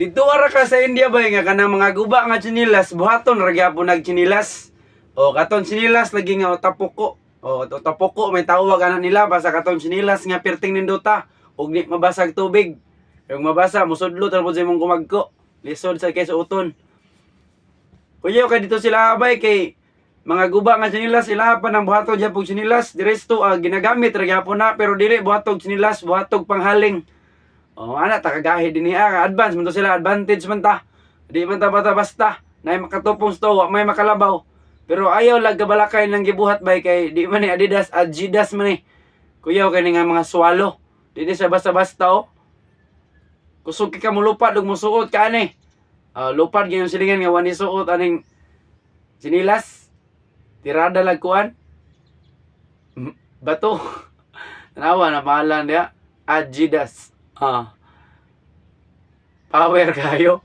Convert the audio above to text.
Dito ara ka sa India ba nga kanang mga guba nga chinilas buhaton ra gyapon nagchinilas. O katon chinilas lagi nga otapoko. O otapoko may tawag ana nila basta katon chinilas nga perting nindota ug di mabasag tubig. Kung mabasa musudlo tapos sa imong gumagko. Lisod sa kay suoton. Kuya kay dito sila abay kay mga guba nga chinilas sila pa nang buhaton gyapon chinilas diresto ginagamit ra gyapon na pero dili buhatog chinilas buhatog panghaling. Oh, ana ta kagahi din niya, advance man to sila, advantage man ta. Di man ta basta-basta, nay makatupong sto, wa may makalabaw. Pero ayaw lag kabalakay nang gibuhat bay kay di man ni Adidas, Adidas man ni. Kuyaw kay nga mga swalo. Di ni sa basta-basta oh. Kusog ka mo lupad ug musuot ka ani. Lupad gyud yung silingan nga wani suot aning sinilas. Tirada lag kuan. Bato. Tanawa na pangalan dia, Adidas. Power kayo.